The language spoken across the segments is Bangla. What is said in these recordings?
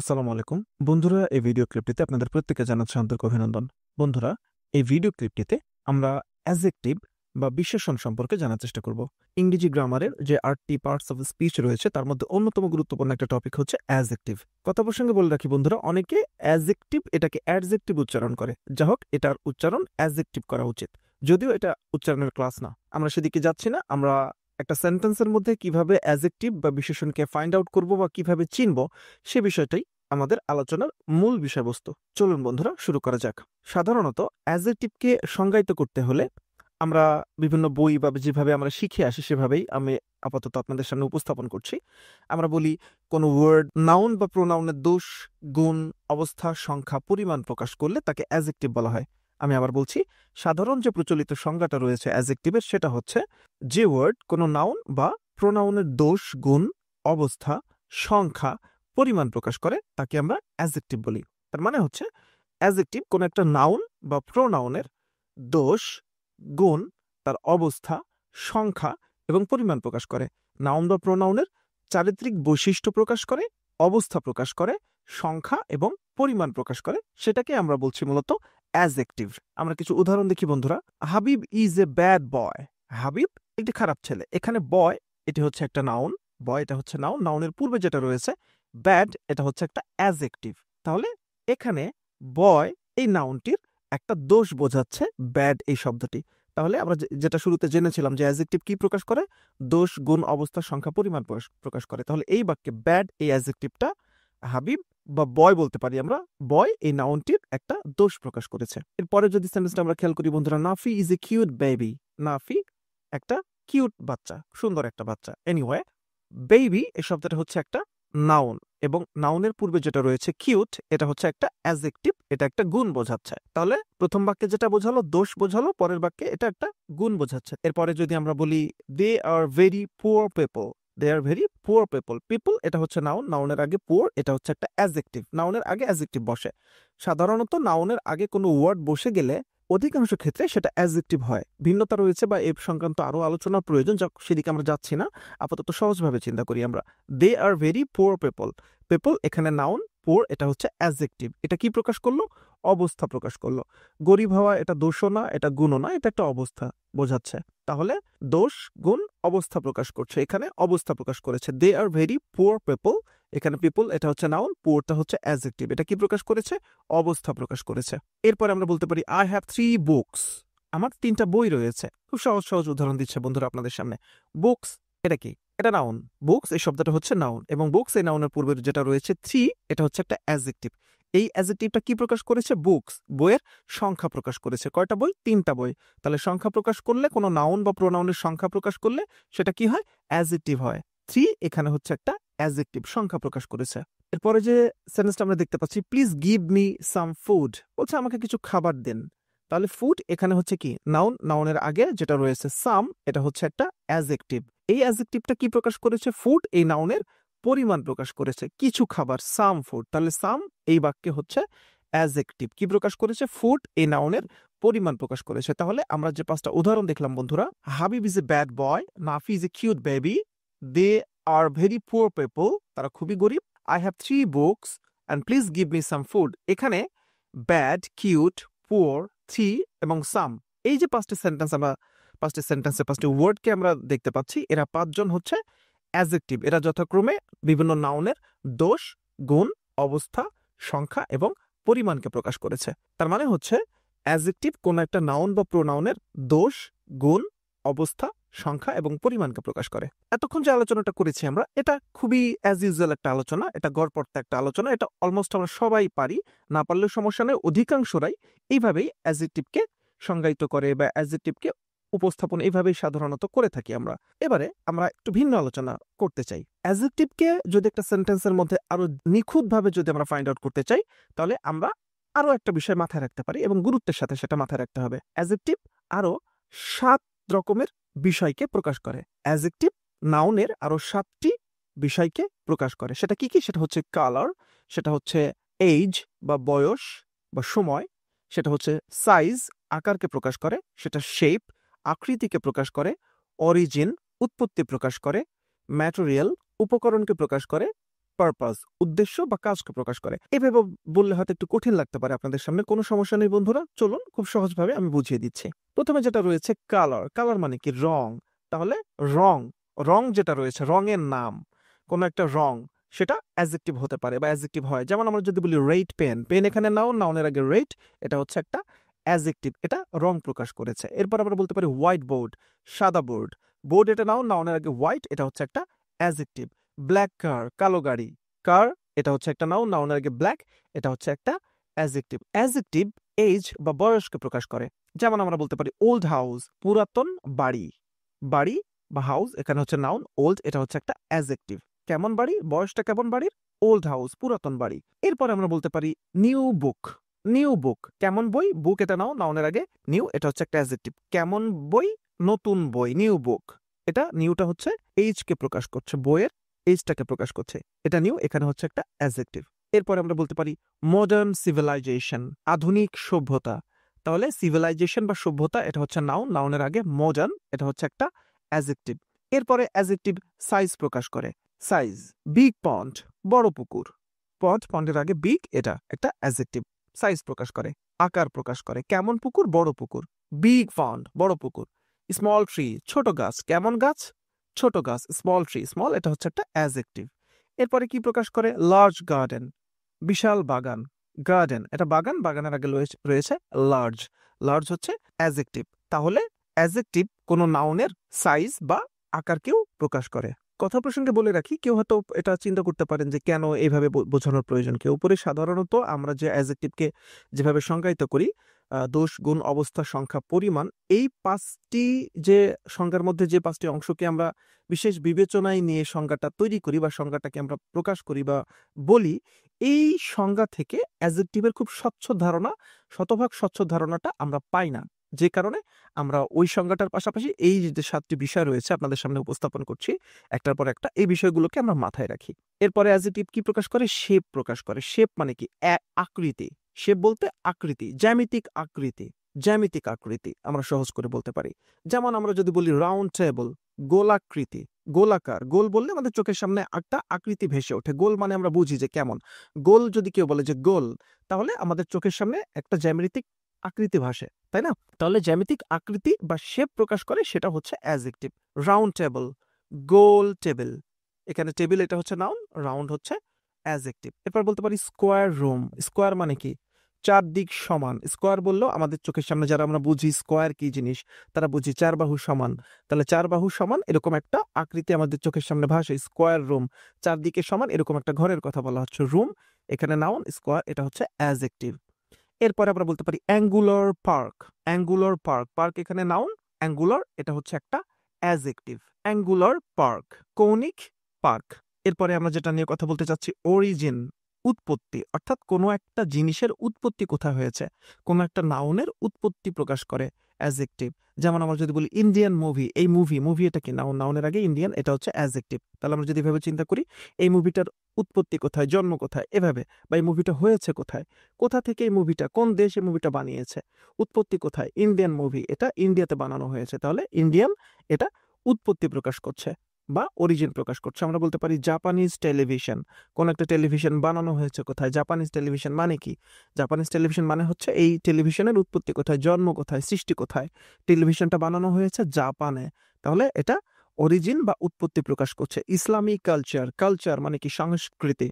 আসসালামু আলাইকুম বন্ধুরা, এই ভিডিও ক্লিপটিতে আপনাদের প্রত্যেককে জানাচ্ছি আন্তরিক অভিনন্দন। বন্ধুরা, এই ভিডিও ক্লিপটিতে আমরা অ্যাজেক্টিভ বা বিশেষণ সম্পর্কে জানার চেষ্টা করব। ইংরেজি গ্রামারের যে 8টি পার্টস অফ স্পিচ রয়েছে তার মধ্যে অন্যতম গুরুত্বপূর্ণ একটা টপিক হচ্ছে অ্যাজেক্টিভ। কথা প্রসঙ্গে বলে রাখি বন্ধুরা, অনেকে অ্যাজেক্টিভ এটাকে অ্যাডজেক্টিভ উচ্চারণ করে। যা হোক, এটার উচ্চারণ অ্যাজেক্টিভ করা উচিত, যদিও এটা উচ্চারণের ক্লাস না। আমরা সেদিকে যাচ্ছি না। আমরা একটা সেন্টেন্সের মধ্যে কিভাবে অ্যাজেক্টিভ বা বিশেষণকে ফাইন্ড আউট করব বা কিভাবে চিনব, সে বিষয়টাই আমাদের আলোচনার মূল বিষয়বস্তু। চলুন বন্ধুরা, শুরু করা যাক। সাধারণত অ্যাজেক্টিভকে সংজ্ঞায়িত করতে হলে আমরা বিভিন্ন বই বা যেভাবে আমরা শিখে আসি সেভাবেই আমি আপাতত আপনাদের সামনে উপস্থাপন করছি। আমরা বলি কোনো ওয়ার্ড নাউন বা প্রোনাউনের দোষ, গুণ, অবস্থা, সংখ্যা, পরিমাণ প্রকাশ করলে তাকে অ্যাজেক্টিভ বলা হয়। আমি আবার বলছি, সাধারণ যে প্রচলিত সংজ্ঞাটা রয়েছে অ্যাজেক্টিভের, সেটা হচ্ছে যে ওয়ার্ড কোনো নাউন বা প্রোনাউনের দোষ, গুণ, অবস্থা, সংখ্যা, পরিমাণ প্রকাশ করে তাকে আমরা অ্যাজেক্টিভ বলি। তার মানে হচ্ছে অ্যাজেক্টিভ কোনো একটা নাউন বা প্রোনাউনের দোষ, গুণ, তার অবস্থা, সংখ্যা এবং পরিমাণ প্রকাশ করে। নাউন বা প্রোনাউনের চারিত্রিক বৈশিষ্ট্য প্রকাশ করে, অবস্থা প্রকাশ করে, সংখ্যা এবং পরিমাণ প্রকাশ করে, সেটাকে আমরা বলছি মূলত অ্যাজেক্টিভ। আমরা কিছু উদাহরণ দেখি বন্ধুরা। হাবিব ইজ এ ব্যাড বয়। হাবিব একটি খারাপ ছেলে। এখানে বয় এটি হচ্ছে একটা নাউন। বয় এটা হচ্ছে নাউন। নাউনের পূর্বে যেটা রয়েছে ব্যাড, এটা হচ্ছে একটা অ্যাজেক্টিভ। তাহলে এখানে বয় এই নাউনটির একটা দোষ বোঝাচ্ছে ব্যাড এই শব্দটি। তাহলে আমরা যেটা শুরুতে জেনেছিলাম যে অ্যাজেক্টিভ কি প্রকাশ করে, দোষ, গুণ, অবস্থা, সংখ্যা, পরিমাণ প্রকাশ করে। তাহলে এই বাক্যে ব্যাড এই অ্যাজেক্টিভটা হাবিব বা বয় বলতে পারি আমরা, বয় এই নাউনটির একটা দোষ প্রকাশ করেছে। এরপরে যদি সেন্টেন্সটা আমরা খেয়াল করি বন্ধুরা, Nafi is a cute baby. Nafi একটা কিউট বাচ্চা, সুন্দর একটা বাচ্চা। এনিওয়ে, বেবি এই শব্দটা হচ্ছে একটা নাউন এবং নাউনের পূর্বে যেটা রয়েছে কিউট, এটা হচ্ছে একটা অ্যাজেক্টিভ, এটা একটা গুণ বোঝাচ্ছে। তাহলে প্রথম বাক্যে যেটা বোঝালো দোষ বোঝালো, পরের বাক্যে এটা একটা গুণ বোঝাচ্ছে। এরপরে যদি আমরা বলি they are very poor people, they are very poor people. People এটা হচ্ছে নাউন, নাউনের আগে পুয়ার এটা হচ্ছে একটা অ্যাজেক্টিভ। নাউনের আগে অ্যাজেক্টিভ বসে। সাধারণত নাউনের আগে কোনো ওয়ার্ড বসে গেলে অধিকাংশ ক্ষেত্রে সেটা অ্যাজেক্টিভ হয়। ভিন্নতা রয়েছে বা এর সংক্রান্ত আরো আলোচনার প্রয়োজন, সেদিকে আমরা যাচ্ছি না। আপাতত সহজভাবে চিন্তা করি আমরা। They are very poor people. People এখানে নাউন, পুয়ার এটা হচ্ছে অ্যাজেক্টিভ। এটা কি প্রকাশ করলো? অবস্থা প্রকাশ করলো। গরিব হওয়া এটা দোষও না, এটা গুণও না, এটা একটা অবস্থা বোঝাচ্ছে। তাহলে দোষ, গুণ, অবস্থা প্রকাশ করছে, এখানে অবস্থা প্রকাশ করেছে। দে আর ভেরি পুয়ার পিপল, এখানে পিপল এটা হচ্ছে নাউন, পুয়ারটা হচ্ছে অ্যাজেক্টিভ। এটা কি প্রকাশ করেছে? অবস্থা প্রকাশ করেছে। এরপরে আমরা বলতে পারি আই হ্যাভ 3 বুকস। আমার 3টা বই রয়েছে। খুব সহজ সহজ উদাহরণ দিচ্ছে বন্ধুরা আপনাদের সামনে। বুকস এটা কি? এটা নাউন। বুকস এই শব্দটা হচ্ছে নাউন এবং বুকস এই নাউনের পূর্বে যেটা রয়েছে 3, এটা হচ্ছে একটা অ্যাজেক্টিভ। এই অ্যাজেক্টিভটা কি প্রকাশ করেছে? বুকস, বইয়ের সংখ্যা প্রকাশ করেছে। কয়টা বই? 3টা বই। তাহলে সংখ্যা প্রকাশ করলে, কোনো নাউন বা প্রোনাউনের সংখ্যা প্রকাশ করলে সেটা কি হয়? অ্যাজেক্টিভ হয়। 3 এখানে হচ্ছে একটা অ্যাজেক্টিভ, সংখ্যা প্রকাশ করেছে। এরপরে যে সেন্টেন্সটা আমরা দেখতে পাচ্ছি, please give me some food, বলছে আমাকে কিছু খাবার দিন। তাহলে ফুড এখানে হচ্ছে কি? নাউন, নাউনের আগে যেটা রয়েছে সাম, এটা হচ্ছে একটা অ্যাজেক্টিভ। এই অ্যাজেক্টিভটা কি প্রকাশ করেছে? ফুড এই নাউনের পরিমাণ প্রকাশ করেছে, কিছু খাবার, সাম ফুড। তাহলে সাম এই বাক্যে হচ্ছে অ্যাজেক্টিভ, কি প্রকাশ করেছে? ফুড এই নাউনের পরিমাণ প্রকাশ করেছে। তাহলে আমরা যে 5টা উদাহরণ দেখলাম বন্ধুরা, Habib is a bad boy, Nafi is a cute baby, they are very poor people, তারা খুবই গরিব, I have 3 books and please give me some food. এখানে ব্যাড, কিউট, পুয়ার, 3 এবং সাম, এই যে 5টি সেন্টেন্স আমরা 5টি সেন্টেন্সে 5টি ওয়ার্ডকে আমরা দেখতে পাচ্ছি, এরা 5জন হচ্ছে অ্যাজেক্টিভ। এরা যথাক্রমে বিভিন্ন নাউনের দোষ, গুণ, অবস্থা, সংখ্যা এবং পরিমাণকে প্রকাশ করেছে। তার মানে হচ্ছে অ্যাজেক্টিভ কোন একটা নাউন বা প্রোনাউনের দোষ, গুণ, অবস্থা, সংখ্যা এবং পরিমাণকে প্রকাশ করে। এতক্ষণ যে আলোচনাটা করেছি আমরা, এটা খুবই অ্যাজ ইউজুয়াল একটা আলোচনা, এটা গড়পড়তা একটা আলোচনা, এটা অলমোস্ট আমরা সবাই পারি, না পারলেও সমস্যা নেই। অধিকাংশরাই এইভাবেই অ্যাজেক্টিভকে সংজ্ঞায়িত করে বা অ্যাজেক্টিভকে উপস্থাপন এইভাবেই সাধারণত করে থাকি আমরা। এবারে আমরা একটু ভিন্ন আলোচনা করতে চাই। অ্যাজেক্টিভকে যদি একটা সেন্টেন্সের মধ্যে আরো নিখুঁতভাবে যদি আমরা ফাইন্ড আউট করতে চাই, তাহলে আমরা আরো একটা বিষয় মাথায় রাখতে পারি এবং গুরুত্বের সাথে সেটা মাথায় রাখতে হবে। অ্যাজেক্টিভ আরো 7 রকমের বিষয়কে প্রকাশ করে। অ্যাজেক্টিভ নাউনের আরো 7টি বিষয়কে প্রকাশ করে। সেটা কি কি? সেটা হচ্ছে কালার, সেটা হচ্ছে এইজ বা বয়স বা সময়, সেটা হচ্ছে সাইজ আকারকে প্রকাশ করে, সেটা শেপ আকৃতিকে প্রকাশ করে, অরিজিন উৎপত্তি প্রকাশ করে, ম্যাটেরিয়াল উপকরণকে প্রকাশ করে, পারপাস, উদ্দেশ্য বা কাজকে প্রকাশ করে। এভাবে বললে হয়তো একটু কঠিন লাগতে পারে আপনাদের সামনে, কোনো সমস্যা নেই বন্ধুরা, চলুন খুব সহজভাবে আমি বুঝিয়ে দিচ্ছি। প্রথমে যেটা রয়েছে কালার, কালার মানে কি রং। তাহলে রং, রং যেটা রয়েছে রঙের নাম, কোনো একটা রং সেটা অ্যাডজেক্টিভ হতে পারে বা অ্যাডজেক্টিভ হয়। যেমন আমরা যদি বলি রেড পেন, পেন এখানে নাউন, নাউনের আগে রেড, এটা হচ্ছে একটা অ্যাডজেক্টিভ, এটা রং প্রকাশ করেছে। এরপর আমরা বলতে পারি হোয়াইট বোর্ড, সাদা বোর্ড, বোর্ড এটা নাউন, নাউনের আগে হোয়াইট, এটা হচ্ছে একটা অ্যাডজেক্টিভ। ব্ল্যাক কার, কালো গাড়ি, কার এটা হচ্ছে একটা নাউন, নাউনের আগে ব্ল্যাক, এটা হচ্ছে একটা অ্যাডজেক্টিভ। অ্যাডজেক্টিভ এজ বা বয়সকে প্রকাশ করে। যেমন আমরা বলতে পারি ওল্ড হাউস, পুরাতন বাড়ি, বাড়ি বা হাউস এখানে হচ্ছে নাউন, ওল্ড এটা হচ্ছে একটা অ্যাডজেক্টিভ। কেমন বাড়ি, বয়সটা কেমন বাড়ির, ওল্ড হাউস পুরাতন বাড়ি। এরপরে আমরা বলতে পারি নিউ বুক, নিউ বুক কেমন বই, বুক এটা নাউন, নাউনের আগে নিউ এটা হচ্ছে একটা অ্যাডজেক্টিভ। কেমন বই, নতুন বই, নিউ বুক, এটা নিউটা হচ্ছে এইজ কে প্রকাশ করছে, বইয়ের এইজটাকে প্রকাশ করছে, এটা নিউ, এখানে হচ্ছে একটা অ্যাডজেক্টিভ। এরপরে আমরা বলতে পারি মডার্ন সিভিলাইজেশন, আধুনিক সভ্যতা। তাহলে সিভিলাইজেশন বা সভ্যতা এটা হচ্ছে নাউন, নাউনের আগে মডার্ন এটা হচ্ছে একটা অ্যাডজেক্টিভ। এরপরে অ্যাডজেক্টিভ সাইজ প্রকাশ করে, সাইজ। বিগ পন্ড, বড় পুকুর, পন্ড পন্ডের আগে বিগ এটা একটা অ্যাডজেক্টিভ, সাইজ প্রকাশ করে, আকার প্রকাশ করে। কেমন পুকুর, বড় পুকুর, বিগ পন্ড বড় পুকুর। স্মল ট্রি, ছোট গাছ, কেমন গাছ, ছোট গাছ, স্মল ট্রি, স্মল এটা হচ্ছে একটা অ্যাডজেক্টিভ। এরপরে কি প্রকাশ করে, লার্জ গার্ডেন, বিশাল বাগান, গার্ডেন এটা বাগান, বাগানের আগে রয়েছে লার্জ, লার্জ হচ্ছে অ্যাডজেক্টিভ। তাহলে অ্যাডজেক্টিভ কোনো নাউনের সাইজ বা আকারকেও প্রকাশ করে। কথা প্রসঙ্গে বলে রাখি, কেউ হয়তো এটা চিন্তা করতে পারেন যে কেন এইভাবে বোঝানোর প্রয়োজন। কেউ উপরে সাধারণত আমরা যে অ্যাডজেক্টিভকে যেভাবে সংজ্ঞায়িত করি, দোষ, গুণ, অবস্থা, সংখ্যা, পরিমাণ, এই পাঁচটি যে সংজ্ঞার মধ্যে যে পাঁচটি অংশকে আমরা বিশেষ বিবেচনায় নিয়ে সংজ্ঞাটা তৈরি করি বা সংজ্ঞাটাকে আমরা প্রকাশ করি বা বলি, এই সংজ্ঞা থেকে অ্যাডজেক্টিভের খুব স্বচ্ছ ধারণা, শতভাগ স্বচ্ছ ধারণাটা আমরা পাই না। যে কারণে আমরা ওই সংজ্ঞাটার পাশাপাশি এই যে সাতটি বিষয় রয়েছে আপনাদের সামনে উপস্থাপন করছি একটার পর একটা, এই বিষয়গুলোকে আমরা মাথায় রাখি। এরপরে অ্যাডজেক্টিভ কি প্রকাশ করে, শেপ প্রকাশ করে। শেপ মানে কি, আকৃতি, শেপ বলতে আকৃতি, জ্যামিতিক আকৃতি, জ্যামিতিক আকৃতি আমরা সহজ করে বলতে পারি। যেমন আমরা যদি বলি রাউন্ড টেবল, গোলাকৃতি, গোলাকার, গোল বললে আমাদের চোখের সামনে একটা আকৃতি ভেসে ওঠে। গোল মানে আমরা বুঝি যে কেমন গোল, যদি কেউ বলে যে গোল, তাহলে আমাদের চোখের সামনে একটা জ্যামিতিক আকৃতি ভাসে, তাই না? তাহলে জ্যামিতিক আকৃতি বা শেপ প্রকাশ করে, সেটা হচ্ছে অ্যাডজেক্টিভ। রাউন্ড টেবল, গোল টেবিল, এখানে টেবিল এটা হচ্ছে নাউন, রাউন্ড হচ্ছে অ্যাডজেক্টিভ। এরপর বলতে পারি স্কোয়ার রুম, স্কোয়ার মানে কি, চারদিক সমান। স্কোয়ার বললেও আমাদের চোখের সামনে যারা আমরা বুঝি স্কোয়ার কি জিনিস, তারা বুঝি চার বাহু সমান। তাহলে চার বাহু সমান এরকম একটা আকৃতি আমাদের চোখের সামনে ভাসে, স্কোয়ার রুম, চারদিকে সমান এরকম একটা ঘরের কথা বলা হচ্ছে। রুম এখানে নাউন, স্কোয়ার এটা হচ্ছে অ্যাডজেক্টিভ। এরপরে আমরা বলতে পারি angular park, angular park, park এখানে নাউন, অ্যাঙ্গুলার এটা হচ্ছে একটা অ্যাডজেক্টিভ। অ্যাঙ্গুলার পার্ক, কৌণিক পার্ক। এরপরে আমরা যেটা নিয়ে কথা বলতে চাচ্ছি, অরিজিন, উৎপত্তি, অর্থাৎ কোনো একটা জিনিসের উৎপত্তি কোথায় হয়েছে, কোনো একটা নাউনের উৎপত্তি প্রকাশ করে অ্যাডজেক্টিভ। যেমন আমরা যদি বলি ইন্ডিয়ান মুভি, এই মুভি, মুভি এটা কি নাউন, নাউনের আগে ইন্ডিয়ান এটা হচ্ছে অ্যাডজেক্টিভ। তাহলে আমরা যদি এভাবে চিন্তা করি, এই মুভিটার উৎপত্তি কোথায়, জন্ম কোথায়, এভাবে, বা এই মুভিটা হয়েছে কোথায়, কোথা থেকে এই মুভিটা, কোন দেশে মুভিটা বানিয়েছে, উৎপত্তি কোথায়, ইন্ডিয়ান মুভি এটা ইন্ডিয়াতে বানানো হয়েছে, তাহলে ইন্ডিয়ান এটা উৎপত্তি প্রকাশ করছে বা অরিজিন প্রকাশ করছে। আমরা বলতে পারি জাপানিজ টেলিভিশন, কোন একটা টেলিভিশন বানানো হয়েছে কোথায়, জাপানিজ টেলিভিশন মানে কি, জাপানিজ টেলিভিশন মানে হচ্ছে এই টেলিভিশনের উৎপত্তি কোথায়, জন্ম কোথায়, সৃষ্টি কোথায়, টেলিভিশনটা বানানো হয়েছে জাপানে, তাহলে এটা অরিজিন বা উৎপত্তি প্রকাশ করছে। ইসলামিক কালচার, কালচার মানে কি সংস্কৃতি,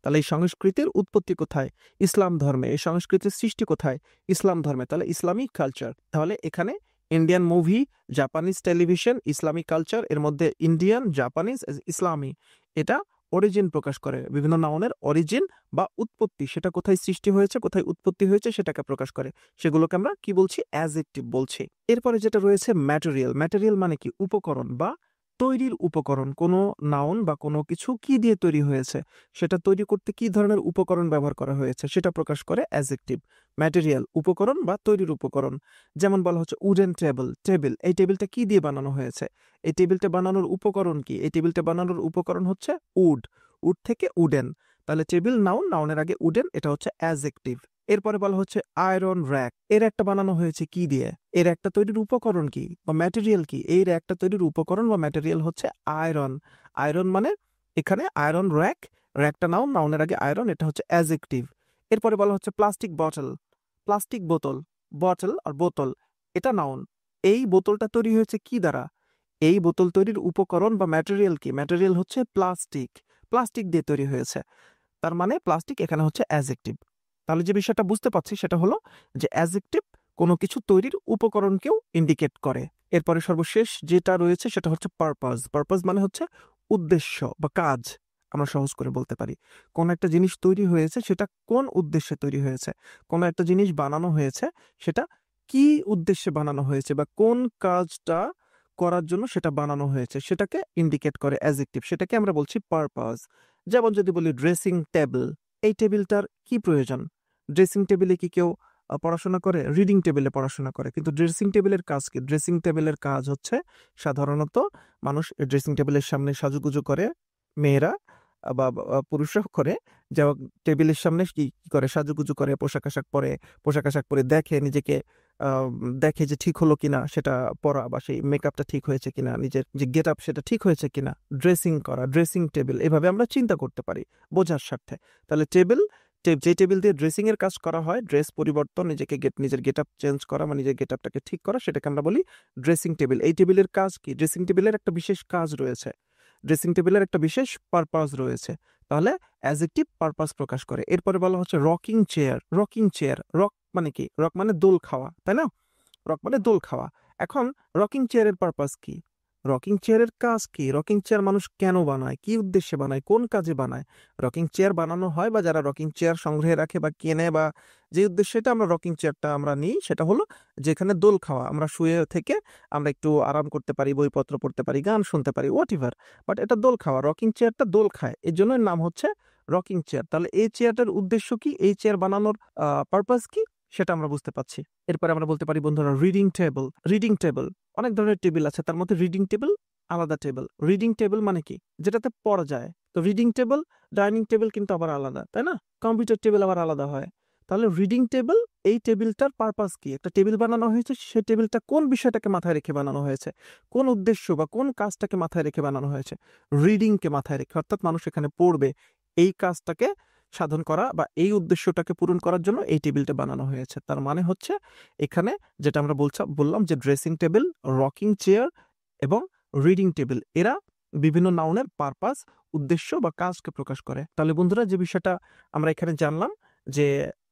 তাহলে এই সংস্কৃতির উৎপত্তি কোথায়, ইসলাম ধর্মে, এই সংস্কৃতির সৃষ্টি কোথায়, ইসলাম ধর্মে, তাহলে ইসলামিক কালচার। তাহলে এখানে Indian movie, Japanese television, Islamic culture, এর মধ্যে ইন্ডিয়ান, জাপানিজ, ইসলামী, এটা অরিজিন প্রকাশ করে। বিভিন্ন নাউনের অরিজিন বা উৎপত্তি, সেটা কোথায় সৃষ্টি হয়েছে, কোথায় উৎপত্তি হয়েছে, সেটাকে প্রকাশ করে, সেগুলোকে আমরা কি বলছি, অ্যাডজেক্টিভ বলছি। এরপরে যেটা রয়েছে ম্যাটেরিয়াল, ম্যাটেরিয়াল মানে কি উপকরণ বা তৈরির উপকরণ। কোনো নাউন বা কোনো কিছু কি দিয়ে তৈরি হয়েছে, সেটা তৈরি করতে কি ধরনের উপকরণ ব্যবহার করা হয়েছে, সেটা প্রকাশ করে অ্যাডজেক্টিভ। ম্যাটেরিয়াল উপকরণ বা তৈরির উপকরণ। যেমন বলা হচ্ছে উডেন টেবিল, টেবিল, এই টেবিলটা কি দিয়ে বানানো হয়েছে, এই টেবিলটা বানানোর উপকরণ কি, এই টেবিলটা বানানোর উপকরণ হচ্ছে উড, উড থেকে উডেন, তাহলে টেবিল নাউন, নাউনের আগে উডেন এটা হচ্ছে অ্যাডজেক্টিভ। এরপরে বলা হচ্ছে আয়রন র্যাক, এর একটা বানানো হয়েছে কি দিয়ে, এর একটা তৈরির উপকরণ কি বা ম্যাটেরিয়াল কি, এই একটা তৈরির উপকরণ বা ম্যাটেরিয়াল হচ্ছে আয়রন। আয়রন মানে এখানে আয়রন র্যাক একটা নাউন, নাউনের আগে আয়রন, এটা হচ্ছে অ্যাজেক্টিভ। এরপরে বলা হচ্ছে প্লাস্টিক বটল, প্লাস্টিক বোতল, বটল আর বোতল, এটা নাউন। এই বোতলটা তৈরি হয়েছে কি দ্বারা? এই বোতল তৈরির উপকরণ বা ম্যাটেরিয়াল কি? ম্যাটেরিয়াল হচ্ছে প্লাস্টিক, প্লাস্টিক দিয়ে তৈরি হয়েছে। তার মানে প্লাস্টিক এখানে হচ্ছে অ্যাজেক্টিভ। তাহলে যে বিষয়টা বুঝতে পারছি সেটা হলো যে অ্যাজেক্টিভ কোনো কিছু তৈরির উপকরণকেও ইন্ডিকেট করে। এরপরে সর্বশেষ যেটা রয়েছে সেটা হচ্ছে পারপাস। পারপাস মানে হচ্ছে উদ্দেশ্য বা কাজ, আমরা সহজ করে বলতে পারি। কোন একটা জিনিস তৈরি হয়েছে সেটা কোন উদ্দেশ্যে তৈরি হয়েছে, কোন একটা জিনিস বানানো হয়েছে সেটা কি উদ্দেশ্যে বানানো হয়েছে বা কোন কাজটা করার জন্য সেটা বানানো হয়েছে সেটাকে ইন্ডিকেট করে অ্যাজেক্টিভ, সেটাকে আমরা বলছি পারপাস। যেমন যদি বলি ড্রেসিং টেবিল, এই টেবিলটার কি প্রয়োজন? ড্রেসিং টেবিলে কি কেউ পড়াশোনা করে? রিডিং টেবিলে পড়াশোনা করে, কিন্তু ড্রেসিং টেবিলের কাজ কি? ড্রেসিং টেবিলের কাজ হচ্ছে সাধারণত মানুষ ড্রেসিং টেবিলের সামনে সাজুগুজু করে, মেয়েরা বা পুরুষরা করে, যা টেবিলের সামনে কি কি করে? সাজুগুজু করে, পোশাক আশাক পরে, পোশাক আশাক পরে দেখে নিজেকে, দেখে যে ঠিক হলো কিনা সেটা পরা, বা সেই মেকআপটা ঠিক হয়েছে কিনা, নিজের যে গেট আপ সেটা ঠিক হয়েছে কিনা, ড্রেসিং করা, ড্রেসিং টেবিল, এভাবে আমরা চিন্তা করতে পারি বোঝার স্বার্থে। তাহলে টেবিল, যে টেবিল দিয়ে ড্রেসিং এর কাজ করা হয়, ড্রেস পরিবর্তন, নিজের গেট আপ চেঞ্জ করা বা নিজের গেট আপটাকে ঠিক করা, সেটাকে আমরা বলি ড্রেসিং টেবিল। এই টেবিলের কাজ কি? ড্রেসিং টেবিলের একটা বিশেষ কাজ রয়েছে, ড্রেসিং টেবিলের একটা বিশেষ পারপাস রয়েছে। তাহলে অ্যাজেক্টিভ পারপাস প্রকাশ করে। এরপরে বলা হচ্ছে rocking chair. Rocking chair, rock মানে কি? রক মানে দোল খাওয়া, তাই না? রক মানে দোল খাওয়া। এখন রকিং চেয়ারের পারপাস কি? রকিং চেয়ারের কাজ কি? রকিং চেয়ার মানুষ কেন বানায়, কি উদ্দেশ্যে বানায়, কোন কাজে বানায়? রকিং চেয়ার বানানো হয় বা যারা রকিং চেয়ার সংগ্রহে রাখে বা কেনে, বা যে উদ্দেশ্যটা আমরা রকিং চেয়ারটা আমরা নিই সেটা হলো যেখানে দোল খাওয়া, আমরা শুয়ে থেকে আমরা একটু আরাম করতে পারি, বইপত্র পড়তে পারি, গান শুনতে পারি, হোয়াট এভার, বাট এটা দোল খাওয়া। রকিং চেয়ারটা দোল খায়, এর জন্য এর নাম হচ্ছে রকিং চেয়ার। তাহলে এই চেয়ারটার উদ্দেশ্য কি, এই চেয়ার বানানোর পারপাস কি, সেটা আমরা বুঝতে পারছি। এরপরে আমরা বলতে পারি বন্ধুরা রিডিং টেবিল। রিডিং টেবিল, অনেক ধরনের টেবিল আছে, তার মধ্যে রিডিং টেবিল আলাদা টেবিল। রিডিং টেবিল মানে কি? যেটাতে পড়া যায়। তো রিডিং টেবিল, ডাইনিং টেবিল কিন্তু আবার আলাদা, তাই না? কম্পিউটার টেবিল আবার আলাদা হয়। তাহলে রিডিং টেবিল, এই টেবিলটার পারপাস কি? একটা টেবিল বানানো হয়েছে, সেই টেবিলটা কোন বিষয়টাকে মাথায় রেখে বানানো হয়েছে, কোন উদ্দেশ্য বা কোন কাজটাকে মাথায় রেখে বানানো হয়েছে? রিডিংকে মাথায় রেখে, অর্থাৎ মানুষ এখানে পড়বে, এই কাজটাকে সাধন করা বা এই উদ্দেশ্যটাকে পূরণ করার জন্য এই টেবিলটা বানানো হয়েছে। তার মানে হচ্ছে এখানে যেটা আমরা বললাম যে ড্রেসিং টেবিল, রকিং চেয়ার এবং রিডিং টেবিল, এরা বিভিন্ন নাউনের পারপাস, উদ্দেশ্য বা কাজকে প্রকাশ করে। তাহলে বন্ধুরা যে বিষয়টা আমরা এখানে জানলাম যে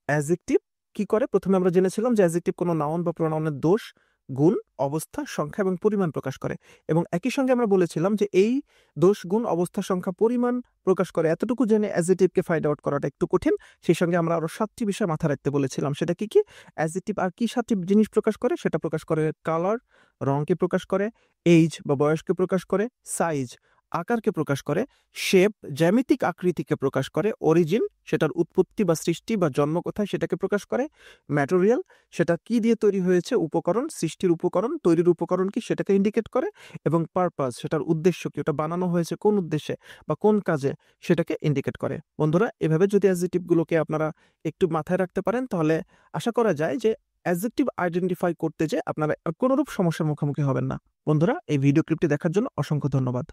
অ্যাজেক্টিভ কি করে, প্রথমে আমরা জেনেছিলাম যে অ্যাজেক্টিভ কোনো নাউন বা প্রোনাউনের দোষ, গুণ, অবস্থা, সংখ্যা এবং পরিমাণ প্রকাশ করে। এবং একই সঙ্গে আমরা বলেছিলাম যে এই দোষ, গুণ, অবস্থা, সংখ্যা, পরিমাণ প্রকাশ করে, এতটুকু জেনে অ্যাজেক্টিভকে ফাইন্ড আউট করাটা একটু কঠিন। সেই সঙ্গে আমরা আরো 7টি বিষয় মাথায় রাখতে বলেছিলাম, সেটা কি কি? অ্যাজেক্টিভ আর কি 7টি জিনিস প্রকাশ করে? সেটা প্রকাশ করে কালার, রংকে প্রকাশ করে, এইজ বা বয়সকে প্রকাশ করে, সাইজ আকারকে প্রকাশ করে, শেপ জ্যামিতিক আকৃতিকে প্রকাশ করে, অরিজিন সেটার উৎপত্তি বা সৃষ্টি বা জন্ম কোথায় সেটাকে প্রকাশ করে, ম্যাটেরিয়াল সেটা কি দিয়ে তৈরি হয়েছে, উপকরণ, সৃষ্টির উপকরণ, তৈরির উপকরণ কি সেটাকে ইন্ডিকেট করে, এবং পারপাস সেটার উদ্দেশ্য কি, ওটা বানানো হয়েছে কোন উদ্দেশ্যে বা কোন কাজে সেটাকে ইন্ডিকেট করে। বন্ধুরা এভাবে যদি অ্যাডজেক্টিভগুলোকে আপনারা একটু মাথায় রাখতে পারেন তাহলে আশা করা যায় যে অ্যাডজেক্টিভ আইডেন্টিফাই করতে যে আপনারা কোনোরূপ সমস্যার মুখোমুখি হবেন না। বন্ধুরা এই ভিডিও ক্লিপটি দেখার জন্য অসংখ্য ধন্যবাদ।